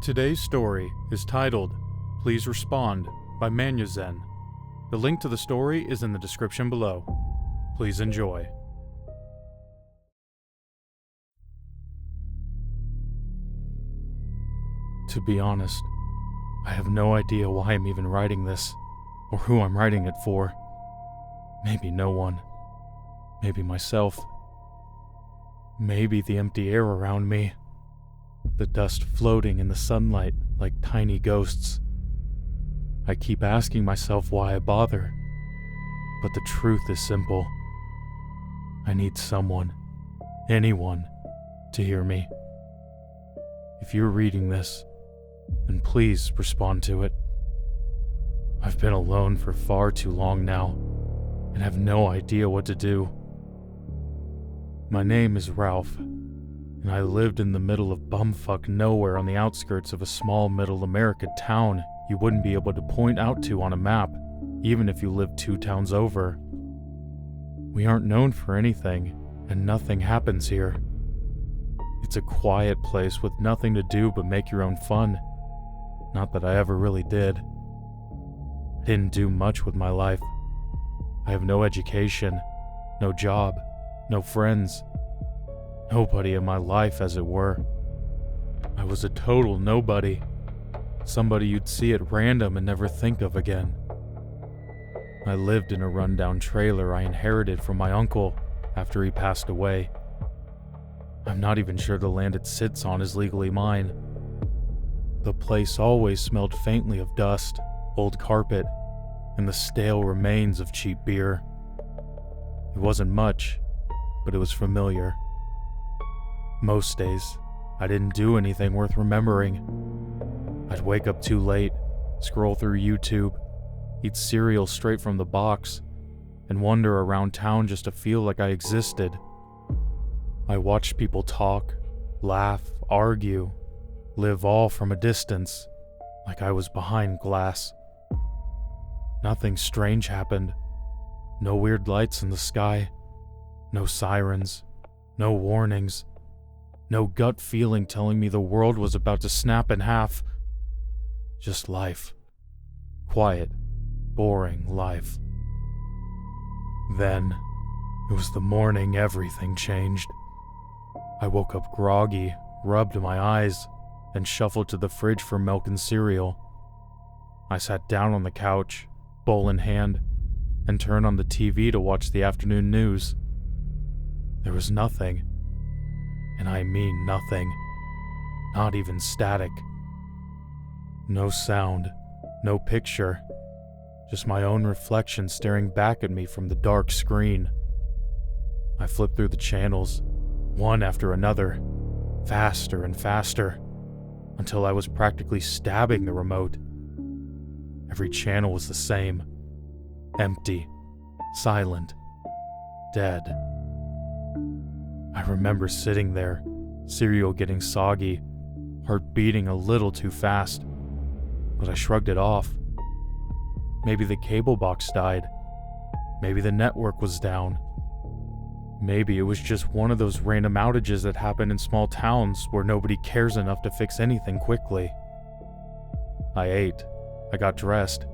Today's story is titled, Please Respond by mAnYoZeN. The link to the story is in the description below. Please enjoy. To be honest, I have no idea why I'm even writing this, or who I'm writing it for. Maybe no one. Maybe myself. Maybe the empty air around me. The dust floating in the sunlight like tiny ghosts. I keep asking myself why I bother, but the truth is simple. I need someone, anyone, to hear me. If you're reading this, then please respond to it. I've been alone for far too long now, and have no idea what to do. My name is Ralph, and I lived in the middle of bumfuck nowhere on the outskirts of a small middle America town you wouldn't be able to point out to on a map, even if you lived 2 towns over. We aren't known for anything, and nothing happens here. It's a quiet place with nothing to do but make your own fun. Not that I ever really did. I didn't do much with my life. I have no education, no job, no friends. Nobody in my life, as it were. I was a total nobody. Somebody you'd see at random and never think of again. I lived in a rundown trailer I inherited from my uncle after he passed away. I'm not even sure the land it sits on is legally mine. The place always smelled faintly of dust, old carpet, and the stale remains of cheap beer. It wasn't much, but it was familiar. Most days, I didn't do anything worth remembering. I'd wake up too late, scroll through YouTube, eat cereal straight from the box, and wander around town just to feel like I existed. I watched people talk, laugh, argue, live all from a distance, like I was behind glass. Nothing strange happened. No weird lights in the sky. No sirens. No warnings. No gut feeling telling me the world was about to snap in half. Just life. Quiet, boring life. Then, it was the morning everything changed. I woke up groggy, rubbed my eyes, and shuffled to the fridge for milk and cereal. I sat down on the couch, bowl in hand, and turned on the TV to watch the afternoon news. There was nothing. And I mean nothing. Not even static. No sound, no picture. Just my own reflection staring back at me from the dark screen. I flipped through the channels, one after another, faster and faster, until I was practically stabbing the remote. Every channel was the same. Empty, silent, dead. I remember sitting there, cereal getting soggy, heart beating a little too fast, but I shrugged it off. Maybe the cable box died. Maybe the network was down. Maybe it was just one of those random outages that happen in small towns where nobody cares enough to fix anything quickly. I ate, I got dressed,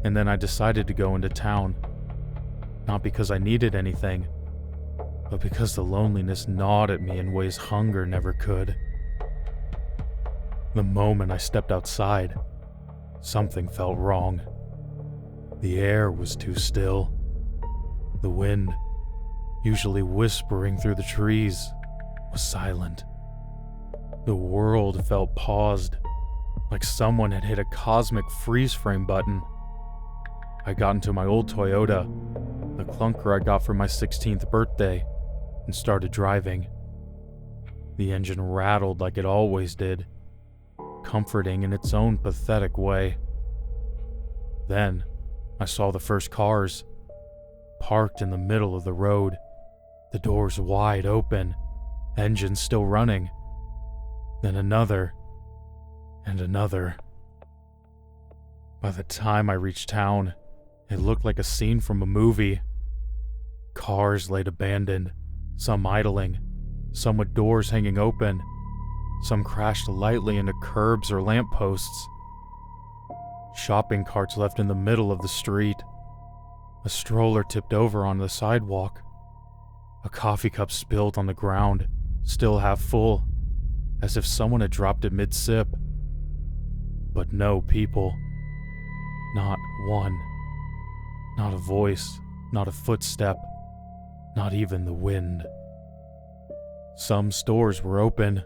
and then I decided to go into town. Not because I needed anything, but because the loneliness gnawed at me in ways hunger never could. The moment I stepped outside, something felt wrong. The air was too still. The wind, usually whispering through the trees, was silent. The world felt paused, like someone had hit a cosmic freeze-frame button. I got into my old Toyota, the clunker I got for my 16th birthday, and started driving. The engine rattled like it always did, comforting in its own pathetic way. Then, I saw the first cars, parked in the middle of the road, the doors wide open, engine still running. Then another, and another. By the time I reached town, it looked like a scene from a movie. Cars laid abandoned, some idling, some with doors hanging open, Some crashed lightly into curbs or lampposts. Shopping carts left in the middle of the street. A stroller tipped over on the sidewalk. A coffee cup spilled on the ground, still half full, as if someone had dropped it mid-sip. But no people. Not one. Not a voice, not a footstep, not even the wind. Some stores were open,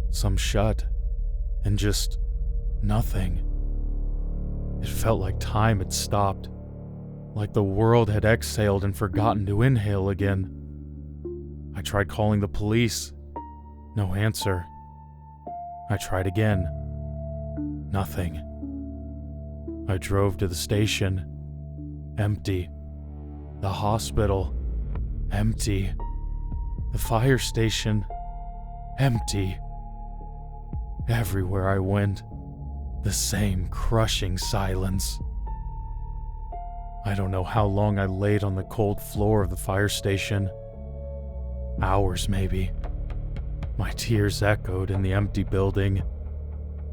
some shut, and just nothing. It felt like time had stopped, like the world had exhaled and forgotten to inhale again. I tried calling the police. No answer. I tried again. Nothing. I drove to the station. Empty. The hospital. Empty. The fire station. Empty. Everywhere I went, the same crushing silence. I don't know how long I laid on the cold floor of the fire station. Hours, maybe. My tears echoed in the empty building,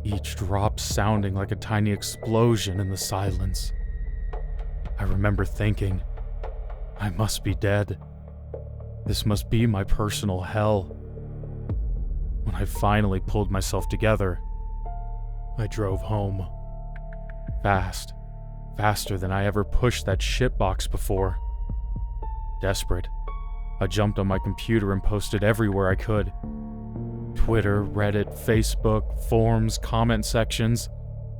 each drop sounding like a tiny explosion in the silence. I remember thinking, I must be dead. This must be my personal hell. When I finally pulled myself together, I drove home. Fast. Faster than I ever pushed that shitbox before. Desperate, I jumped on my computer and posted everywhere I could. Twitter, Reddit, Facebook, forums, comment sections.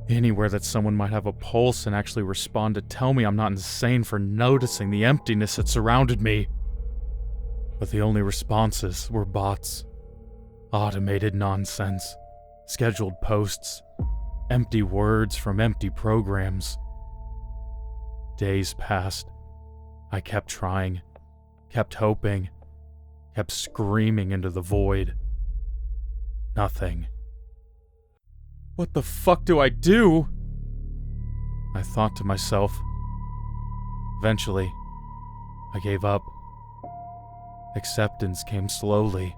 Anywhere that someone might have a pulse and actually respond to tell me I'm not insane for noticing the emptiness that surrounded me. But the only responses were bots. Automated nonsense. Scheduled posts. Empty words from empty programs. Days passed. I kept trying, kept hoping, kept screaming into the void. Nothing. What the fuck do I do? I thought to myself. Eventually, I gave up. Acceptance came slowly,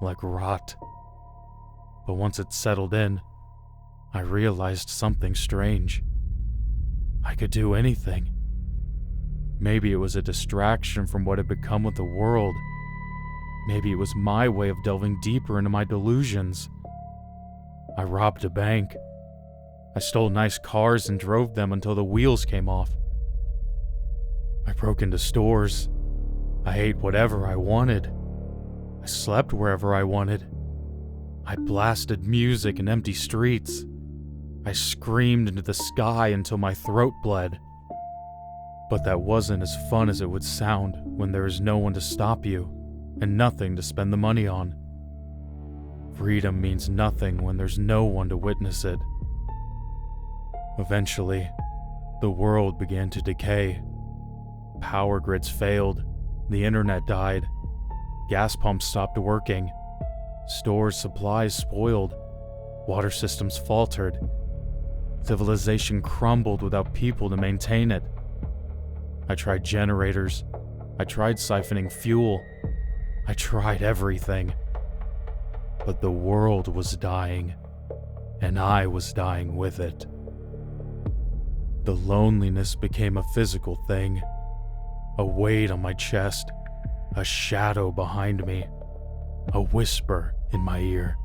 like rot. But once it settled in, I realized something strange. I could do anything. Maybe it was a distraction from what had become with the world. Maybe it was my way of delving deeper into my delusions. I robbed a bank. I stole nice cars and drove them until the wheels came off. I broke into stores. I ate whatever I wanted. I slept wherever I wanted. I blasted music in empty streets. I screamed into the sky until my throat bled. But that wasn't as fun as it would sound when there is no one to stop you and nothing to spend the money on. Freedom means nothing when there's no one to witness it. Eventually, the world began to decay. Power grids failed, the internet died, gas pumps stopped working, stores' supplies spoiled, water systems faltered. Civilization crumbled without people to maintain it. I tried generators. I tried siphoning fuel. I tried everything. But the world was dying, and I was dying with it. The loneliness became a physical thing, a weight on my chest, a shadow behind me, a whisper in my ear.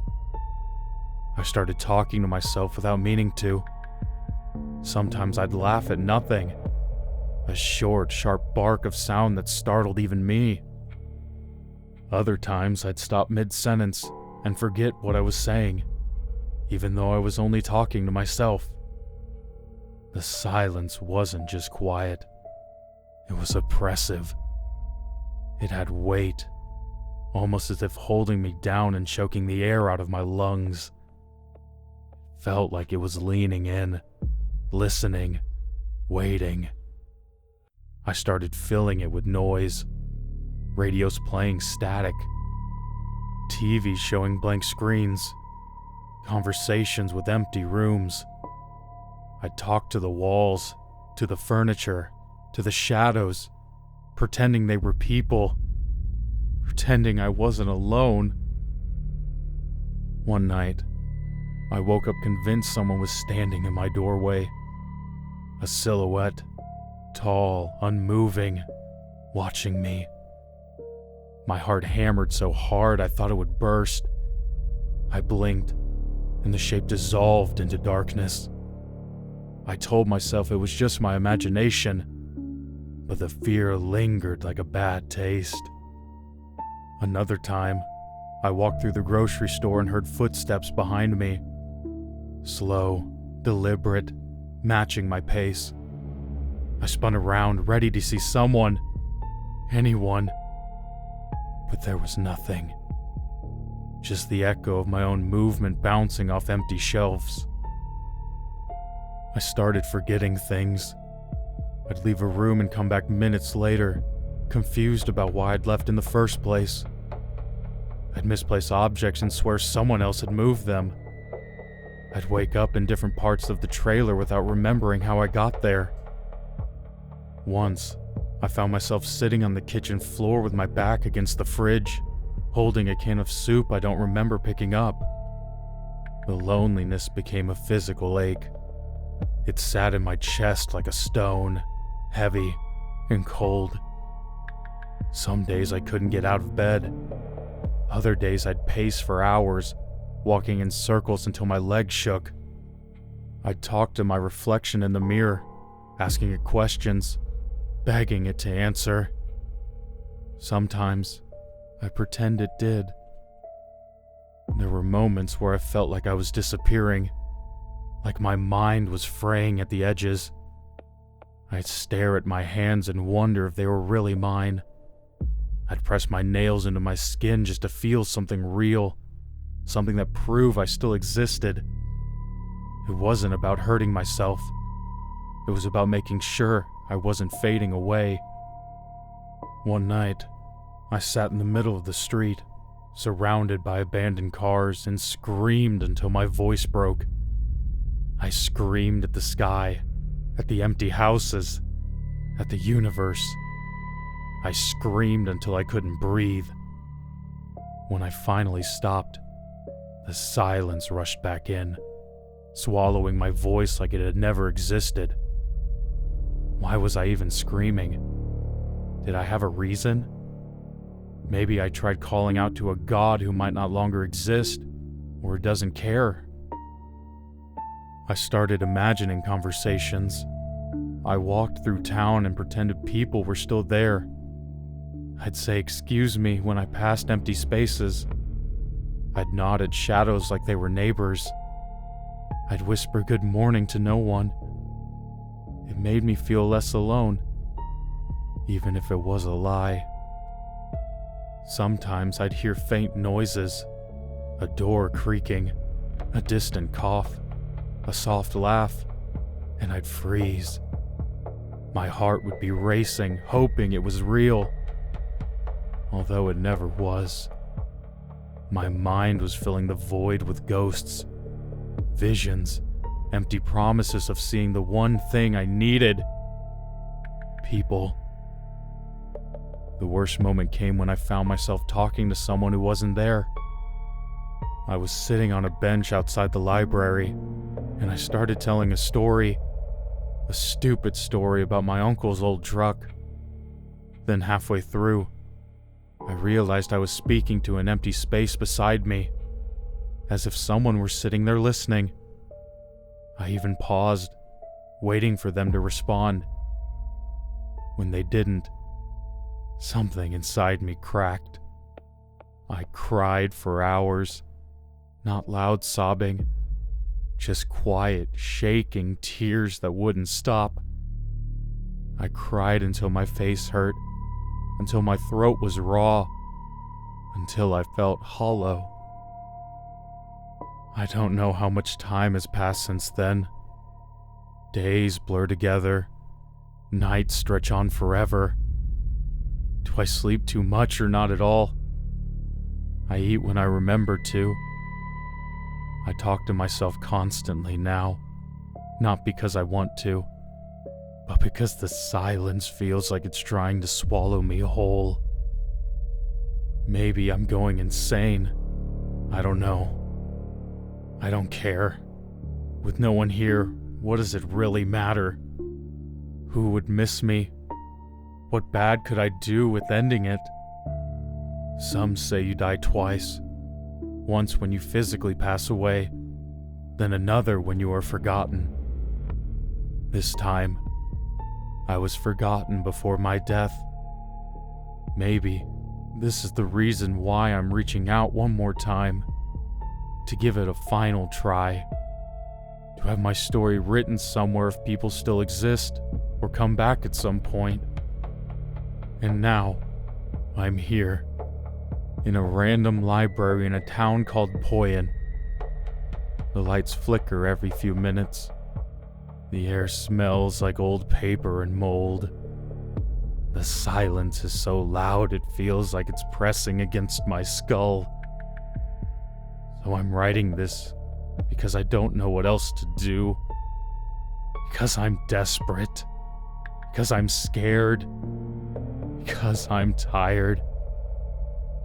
I started talking to myself without meaning to. Sometimes I'd laugh at nothing, a short, sharp bark of sound that startled even me. Other times I'd stop mid-sentence and forget what I was saying, even though I was only talking to myself. The silence wasn't just quiet. It was oppressive. It had weight, almost as if holding me down and choking the air out of my lungs. Felt like it was leaning in, listening, waiting. I started filling it with noise. Radios playing static. TV showing blank screens. Conversations with empty rooms. I talked to the walls, to the furniture, to the shadows, pretending they were people, pretending I wasn't alone. One night, I woke up convinced someone was standing in my doorway. A silhouette, tall, unmoving, watching me. My heart hammered so hard I thought it would burst. I blinked, and the shape dissolved into darkness. I told myself it was just my imagination, but the fear lingered like a bad taste. Another time, I walked through the grocery store and heard footsteps behind me. Slow, deliberate, matching my pace. I spun around, ready to see someone, anyone, but there was nothing. Just the echo of my own movement bouncing off empty shelves. I started forgetting things. I'd leave a room and come back minutes later, confused about why I'd left in the first place. I'd misplace objects and swear someone else had moved them. I'd wake up in different parts of the trailer without remembering how I got there. Once, I found myself sitting on the kitchen floor with my back against the fridge, holding a can of soup I don't remember picking up. The loneliness became a physical ache. It sat in my chest like a stone, heavy and cold. Some days I couldn't get out of bed. Other days I'd pace for hours, walking in circles until my legs shook. I'd talk to my reflection in the mirror, asking it questions, begging it to answer. Sometimes, I pretend it did. There were moments where I felt like I was disappearing, like my mind was fraying at the edges. I'd stare at my hands and wonder if they were really mine. I'd press my nails into my skin just to feel something real, something that proved I still existed. It wasn't about hurting myself. It was about making sure I wasn't fading away. One night, I sat in the middle of the street, surrounded by abandoned cars, and screamed until my voice broke. I screamed at the sky, at the empty houses, at the universe. I screamed until I couldn't breathe. When I finally stopped, the silence rushed back in, swallowing my voice like it had never existed. Why was I even screaming? Did I have a reason? Maybe I tried calling out to a god who might not longer exist, or doesn't care. I started imagining conversations. I walked through town and pretended people were still there. I'd say "excuse me" when I passed empty spaces. I'd nod at shadows like they were neighbors. I'd whisper good morning to no one. It made me feel less alone, even if it was a lie. Sometimes I'd hear faint noises, a door creaking, a distant cough, a soft laugh, and I'd freeze. My heart would be racing, hoping it was real, although it never was. My mind was filling the void with ghosts, visions, empty promises of seeing the one thing I needed. People. The worst moment came when I found myself talking to someone who wasn't there. I was sitting on a bench outside the library, and I started telling a story, a stupid story about my uncle's old truck. Then halfway through, I realized I was speaking to an empty space beside me, as if someone were sitting there listening. I even paused, waiting for them to respond. When they didn't, something inside me cracked. I cried for hours, not loud sobbing, just quiet, shaking tears that wouldn't stop. I cried until my face hurt, until my throat was raw, until I felt hollow. I don't know how much time has passed since then. Days blur together, nights stretch on forever. Do I sleep too much or not at all? I eat when I remember to. I talk to myself constantly now, not because I want to, but because the silence feels like it's trying to swallow me whole. Maybe I'm going insane. I don't know. I don't care. With no one here, what does it really matter? Who would miss me? What bad could I do with ending it? Some say you die twice. Once when you physically pass away, then another when you are forgotten. This time, I was forgotten before my death. Maybe this is the reason why I'm reaching out one more time, to give it a final try, to have my story written somewhere if people still exist or come back at some point. And now, I'm here, in a random library in a town called Poyen. The lights flicker every few minutes. The air smells like old paper and mold. The silence is so loud it feels like it's pressing against my skull. So I'm writing this because I don't know what else to do. Because I'm desperate. Because I'm scared. Because I'm tired.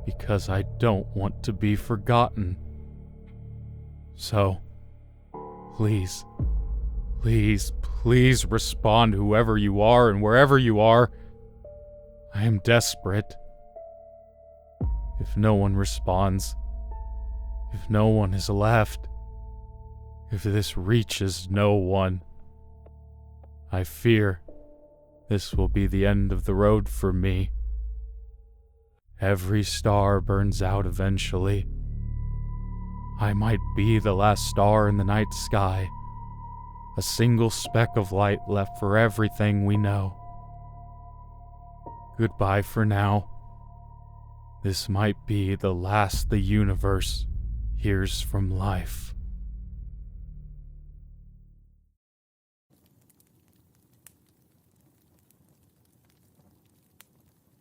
Because I don't want to be forgotten. So, please, please, please respond, whoever you are and wherever you are. I am desperate. If no one responds, if no one is left, if this reaches no one, I fear this will be the end of the road for me. Every star burns out eventually. I might be the last star in the night sky, a single speck of light left for everything we know. Goodbye for now. This might be the last the universe hears from life.